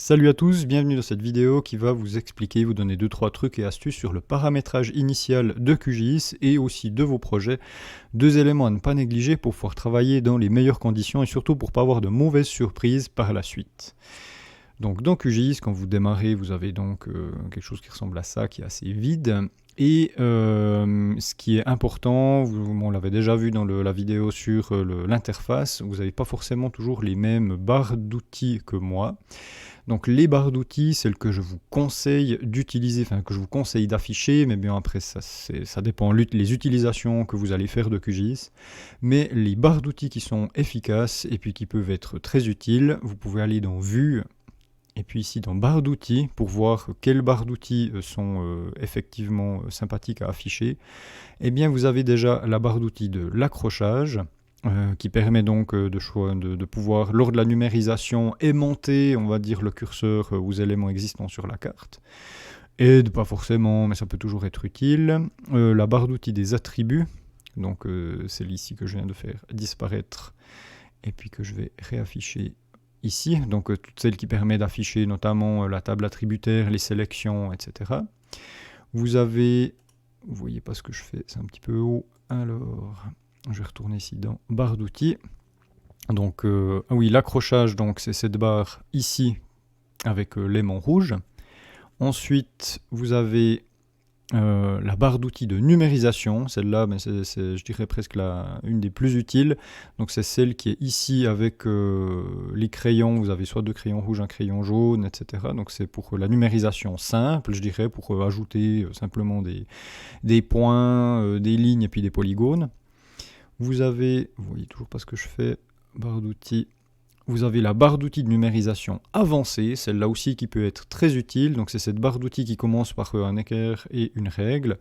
Salut à tous, bienvenue dans cette vidéo qui va vous expliquer, vous donner 2-3 trucs et astuces sur le paramétrage initial de QGIS et aussi de vos projets. 2 éléments à ne pas négliger pour pouvoir travailler dans les meilleures conditions et surtout pour ne pas avoir de mauvaises surprises par la suite. Donc dans QGIS, quand vous démarrez, vous avez donc quelque chose qui ressemble à ça, qui est assez vide. Et ce qui est important, on l'avait déjà vu dans la vidéo sur l'interface, vous n'avez pas forcément toujours les mêmes barres d'outils que moi. Donc les barres d'outils, celles que je vous conseille d'utiliser, enfin que je vous conseille d'afficher, mais bien après ça dépend les utilisations que vous allez faire de QGIS. Mais les barres d'outils qui sont efficaces et puis qui peuvent être très utiles, vous pouvez aller dans Vue, et puis ici dans barre d'outils, pour voir quelles barres d'outils sont effectivement sympathiques à afficher. Eh bien vous avez déjà la barre d'outils de l'accrochage, qui permet donc de pouvoir, lors de la numérisation, aimanter, on va dire, le curseur aux éléments existants sur la carte. Et pas forcément, mais ça peut toujours être utile. La barre d'outils des attributs, donc celle ici que je viens de faire disparaître, et puis que je vais réafficher ici, donc toute celle qui permet d'afficher notamment la table attributaire, les sélections, etc. Vous avez, vous voyez pas ce que je fais, c'est un petit peu haut, alors je vais retourner ici dans barre d'outils. Donc oui, l'accrochage, donc c'est cette barre ici avec l'aimant rouge. Ensuite, vous avez la barre d'outils de numérisation, celle-là, mais c'est, je dirais presque une des plus utiles. Donc c'est celle qui est ici avec les crayons, vous avez soit deux crayons rouges, un crayon jaune, etc. Donc c'est pour la numérisation simple, je dirais, pour ajouter simplement des points, des lignes et puis des polygones. Vous avez, vous voyez toujours pas ce que je fais, barre d'outils. Vous avez la barre d'outils de numérisation avancée, celle-là aussi qui peut être très utile. Donc c'est cette barre d'outils qui commence par un équerre et une règle,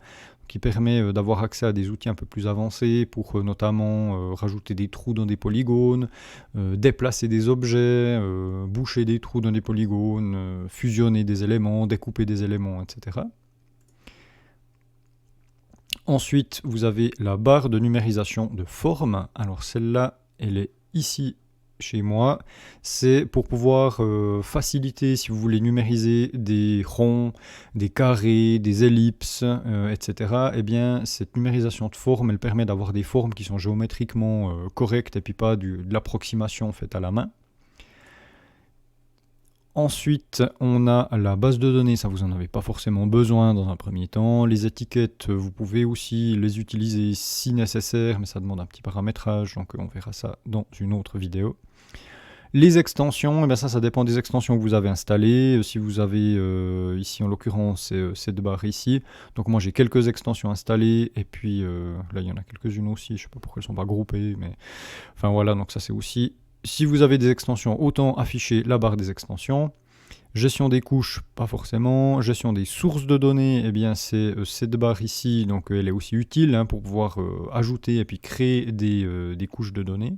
qui permet d'avoir accès à des outils un peu plus avancés pour notamment rajouter des trous dans des polygones, déplacer des objets, boucher des trous dans des polygones, fusionner des éléments, découper des éléments, etc. Ensuite, vous avez la barre de numérisation de forme. Alors celle-là, elle est ici chez moi. C'est pour pouvoir faciliter, si vous voulez numériser des ronds, des carrés, des ellipses, etc. Eh bien, cette numérisation de forme, elle permet d'avoir des formes qui sont géométriquement correctes et puis pas de l'approximation faite à la main. Ensuite, on a la base de données, ça vous en avez pas forcément besoin dans un premier temps. Les étiquettes, vous pouvez aussi les utiliser si nécessaire, mais ça demande un petit paramétrage, donc on verra ça dans une autre vidéo. Les extensions, eh bien ça dépend des extensions que vous avez installées. Si vous avez, ici en l'occurrence, c'est cette barre ici. Donc moi j'ai quelques extensions installées, et puis là il y en a quelques-unes aussi, je sais pas pourquoi elles sont pas groupées, mais enfin voilà, donc ça c'est aussi... Si vous avez des extensions, autant afficher la barre des extensions. Gestion des couches, pas forcément. Gestion des sources de données, eh bien c'est cette barre ici, donc elle est aussi utile pour pouvoir ajouter et puis créer des couches de données.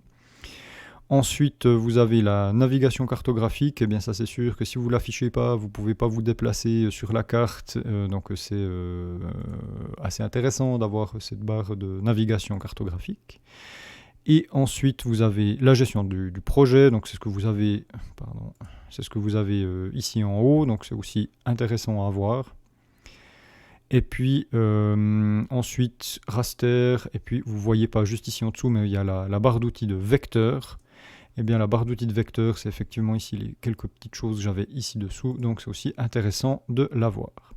Ensuite, vous avez la navigation cartographique. Eh bien ça c'est sûr que si vous ne l'affichez pas, vous ne pouvez pas vous déplacer sur la carte. Donc c'est assez intéressant d'avoir cette barre de navigation cartographique. Et ensuite, vous avez la gestion du projet, donc c'est ce que vous avez, ici en haut, donc c'est aussi intéressant à voir. Et puis ensuite, raster, et puis vous ne voyez pas juste ici en dessous, mais il y a la barre d'outils de vecteur. Et bien la barre d'outils de vecteur, c'est effectivement ici les quelques petites choses que j'avais ici dessous, donc c'est aussi intéressant de la voir.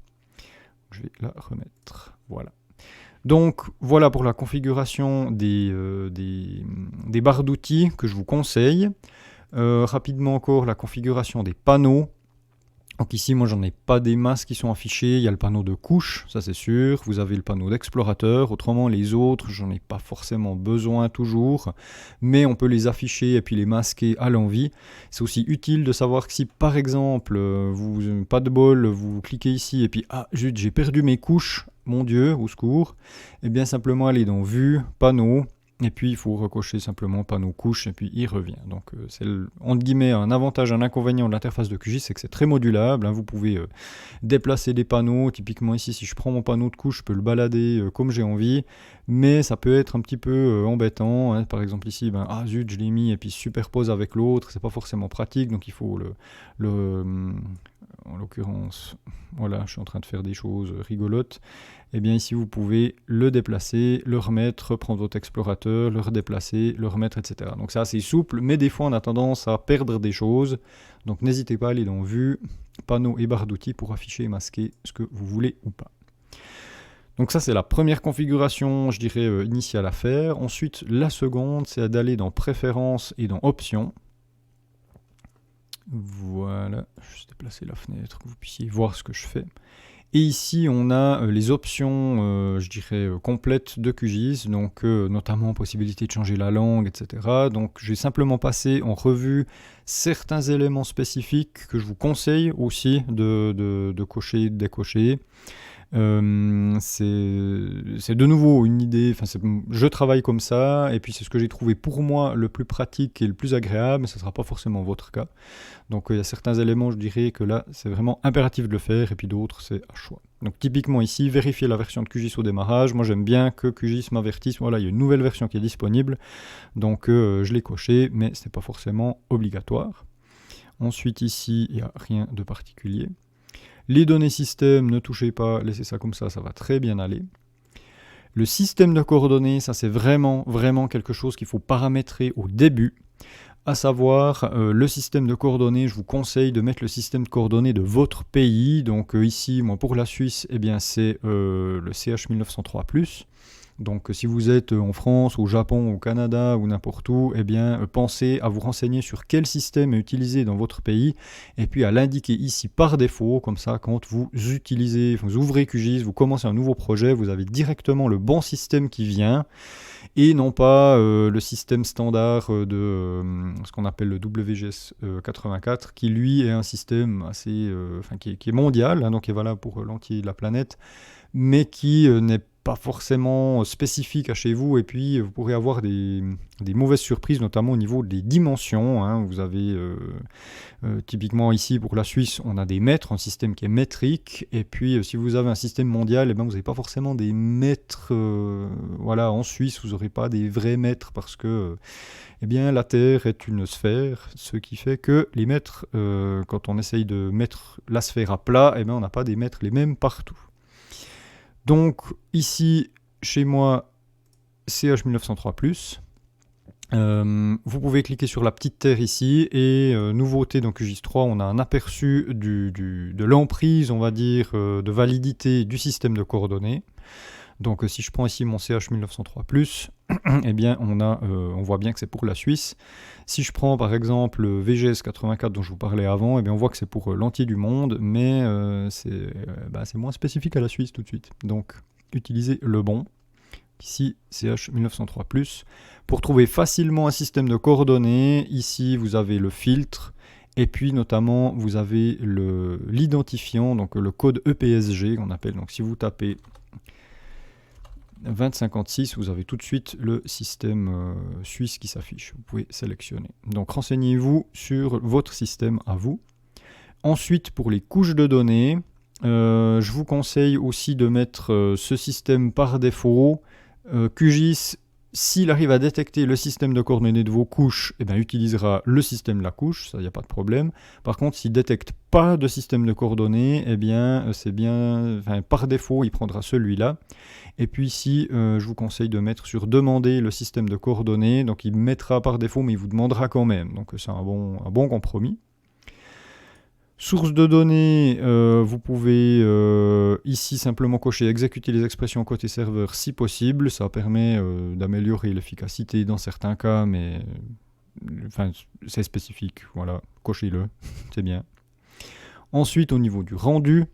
Je vais la remettre, voilà. Donc voilà pour la configuration des barres d'outils que je vous conseille. Rapidement encore, la configuration des panneaux. Donc ici, moi, j'en ai pas des masses qui sont affichées. Il y a le panneau de couche, ça c'est sûr. Vous avez le panneau d'explorateur. Autrement, les autres, j'en ai pas forcément besoin toujours. Mais on peut les afficher et puis les masquer à l'envie. C'est aussi utile de savoir que si, par exemple, pas de bol, vous cliquez ici et puis, ah, zut, j'ai perdu mes couches, mon Dieu, au secours. Eh bien, simplement aller dans Vue, Panneaux. et puis il faut recocher simplement panneau couche, et puis il revient. Donc c'est entre guillemets un avantage, un inconvénient de l'interface de QGIS, c'est que c'est très modulable, hein. Vous pouvez déplacer des panneaux, typiquement ici si je prends mon panneau de couche, je peux le balader comme j'ai envie, mais ça peut être un petit peu embêtant, hein. Par exemple ici, ah zut, je l'ai mis et puis superpose avec l'autre, c'est pas forcément pratique, donc il faut en l'occurrence, voilà, je suis en train de faire des choses rigolotes. Et bien ici, vous pouvez le déplacer, le remettre, reprendre votre explorateur, le redéplacer, le remettre, etc. Donc c'est assez souple, mais des fois, on a tendance à perdre des choses. Donc n'hésitez pas à aller dans Vue, panneaux et barre d'outils pour afficher et masquer ce que vous voulez ou pas. Donc ça, c'est la première configuration, je dirais, initiale à faire. Ensuite, la seconde, c'est d'aller dans Préférences et dans Options. Voilà, je vais juste déplacer la fenêtre, que vous puissiez voir ce que je fais. Et ici, on a les options, je dirais, complètes de QGIS, donc notamment possibilité de changer la langue, etc. Donc, je vais simplement passer en revue certains éléments spécifiques que je vous conseille aussi de cocher, de décocher. C'est de nouveau une idée, je travaille comme ça, et puis c'est ce que j'ai trouvé pour moi le plus pratique et le plus agréable, mais ce ne sera pas forcément votre cas. Donc il y a certains éléments, je dirais que là, c'est vraiment impératif de le faire, et puis d'autres, c'est à choix. Donc typiquement ici, vérifier la version de QGIS au démarrage. Moi j'aime bien que QGIS m'avertisse, voilà, il y a une nouvelle version qui est disponible, donc je l'ai coché, mais ce n'est pas forcément obligatoire. Ensuite ici, il n'y a rien de particulier. Les données système, ne touchez pas, laissez ça comme ça va très bien aller. Le système de coordonnées, ça c'est vraiment quelque chose qu'il faut paramétrer au début. À savoir, le système de coordonnées, je vous conseille de mettre le système de coordonnées de votre pays. Donc ici, moi pour la Suisse, eh bien, c'est le CH1903+. Donc si vous êtes en France, au Japon, au Canada ou n'importe où, eh bien pensez à vous renseigner sur quel système est utilisé dans votre pays et puis à l'indiquer ici par défaut, comme ça quand vous ouvrez QGIS, vous commencez un nouveau projet, vous avez directement le bon système qui vient et non pas le système standard de ce qu'on appelle le WGS 84 qui lui est un système assez, qui est mondial, hein, donc qui est valable pour l'entier de la planète, mais qui n'est pas forcément spécifique à chez vous, et puis vous pourrez avoir des mauvaises surprises, notamment au niveau des dimensions, hein. Vous avez typiquement ici pour la Suisse, on a des mètres, un système qui est métrique, et puis si vous avez un système mondial, eh ben, vous n'avez pas forcément des mètres, voilà, en Suisse, vous n'aurez pas des vrais mètres, parce que eh bien, la Terre est une sphère, ce qui fait que les mètres, quand on essaye de mettre la sphère à plat, eh ben, on n'a pas des mètres les mêmes partout. Donc ici, chez moi, CH1903+. Vous pouvez cliquer sur la petite terre ici et nouveauté dans QGIS 3, on a un aperçu de l'emprise, on va dire, de validité du système de coordonnées. Donc si je prends ici mon CH1903+, eh bien on voit bien que c'est pour la Suisse. Si je prends par exemple le VGS 84 dont je vous parlais avant, eh bien on voit que c'est pour l'entier du monde, mais c'est moins spécifique à la Suisse tout de suite. Donc utilisez le bon. Ici CH1903+. Pour trouver facilement un système de coordonnées, ici vous avez le filtre, et puis notamment vous avez l'identifiant, donc le code EPSG qu'on appelle. Donc si vous tapez 2056, vous avez tout de suite le système suisse qui s'affiche. Vous pouvez sélectionner. Donc renseignez-vous sur votre système à vous. Ensuite, pour les couches de données, je vous conseille aussi de mettre ce système par défaut. QGIS, s'il arrive à détecter le système de coordonnées de vos couches, eh bien, utilisera le système de la couche, ça, il n'y a pas de problème. Par contre, s'il ne détecte pas de système de coordonnées, eh bien, par défaut, il prendra celui-là. Et puis ici, je vous conseille de mettre sur demander le système de coordonnées. Donc, il mettra par défaut, mais il vous demandera quand même. Donc, c'est un bon compromis. Source de données, vous pouvez ici simplement cocher exécuter les expressions côté serveur si possible. Ça permet d'améliorer l'efficacité dans certains cas, mais c'est spécifique. Voilà, cochez-le, c'est bien. Ensuite, au niveau du rendu,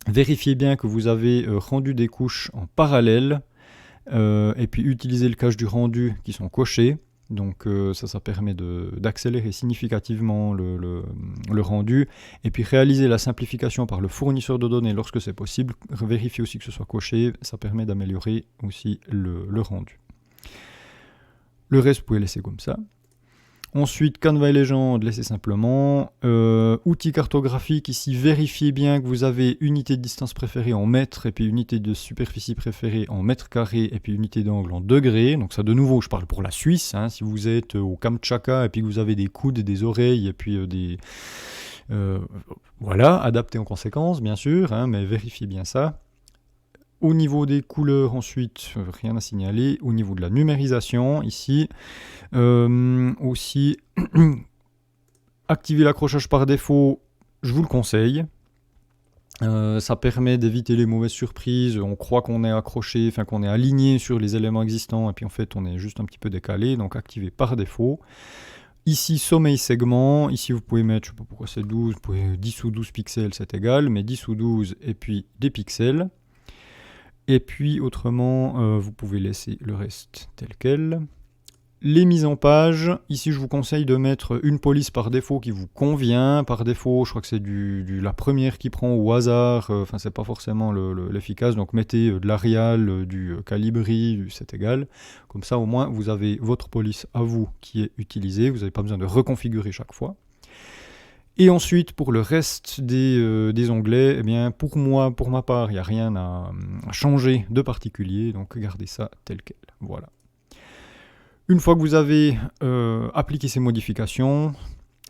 vérifiez bien que vous avez rendu des couches en parallèle et puis utilisez le cache du rendu qui sont cochés. Donc ça permet d'accélérer significativement le rendu. Et puis réaliser la simplification par le fournisseur de données lorsque c'est possible. Vérifier aussi que ce soit coché, ça permet d'améliorer aussi le rendu. Le reste, vous pouvez laisser comme ça. Ensuite, Canva et Legend, laissez simplement. Outils cartographiques, ici, vérifiez bien que vous avez unité de distance préférée en mètres, et puis unité de superficie préférée en mètres carrés, et puis unité d'angle en degrés. Donc ça, de nouveau, je parle pour la Suisse. Hein, si vous êtes au Kamtchatka, et puis que vous avez des coudes, des oreilles, et puis voilà, adaptez en conséquence, bien sûr, hein, mais vérifiez bien ça. Au niveau des couleurs, ensuite, rien à signaler. Au niveau de la numérisation, ici, aussi, activer l'accrochage par défaut, je vous le conseille. Ça permet d'éviter les mauvaises surprises. On croit qu'on est accroché, enfin qu'on est aligné sur les éléments existants, et puis en fait on est juste un petit peu décalé, donc activer par défaut. Ici, sommeil segment, ici vous pouvez mettre, je ne sais pas pourquoi c'est 12, vous pouvez 10 ou 12 pixels, c'est égal, mais 10 ou 12, et puis des pixels. Et puis autrement, vous pouvez laisser le reste tel quel. Les mises en page, ici je vous conseille de mettre une police par défaut qui vous convient. Par défaut, je crois que c'est la première qui prend au hasard, enfin c'est pas forcément l'efficace, donc mettez de l'Arial, du Calibri, du c'est égal. Comme ça au moins vous avez votre police à vous qui est utilisée, vous n'avez pas besoin de reconfigurer chaque fois. Et ensuite, pour le reste des onglets, eh bien, pour ma part, il n'y a rien à changer de particulier, donc gardez ça tel quel. Voilà. Une fois que vous avez appliqué ces modifications,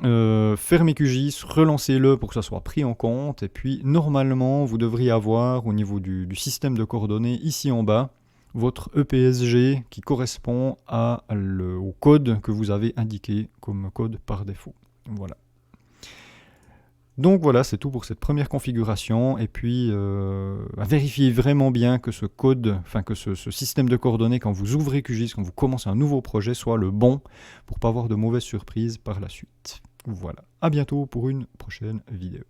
fermez QGIS, relancez-le pour que ça soit pris en compte, et puis normalement, vous devriez avoir au niveau du système de coordonnées, ici en bas, votre EPSG qui correspond au code que vous avez indiqué comme code par défaut. Voilà. Donc voilà, c'est tout pour cette première configuration, et puis vérifiez vraiment bien que ce code, enfin que ce système de coordonnées, quand vous ouvrez QGIS, quand vous commencez un nouveau projet, soit le bon, pour ne pas avoir de mauvaises surprises par la suite. Voilà, à bientôt pour une prochaine vidéo.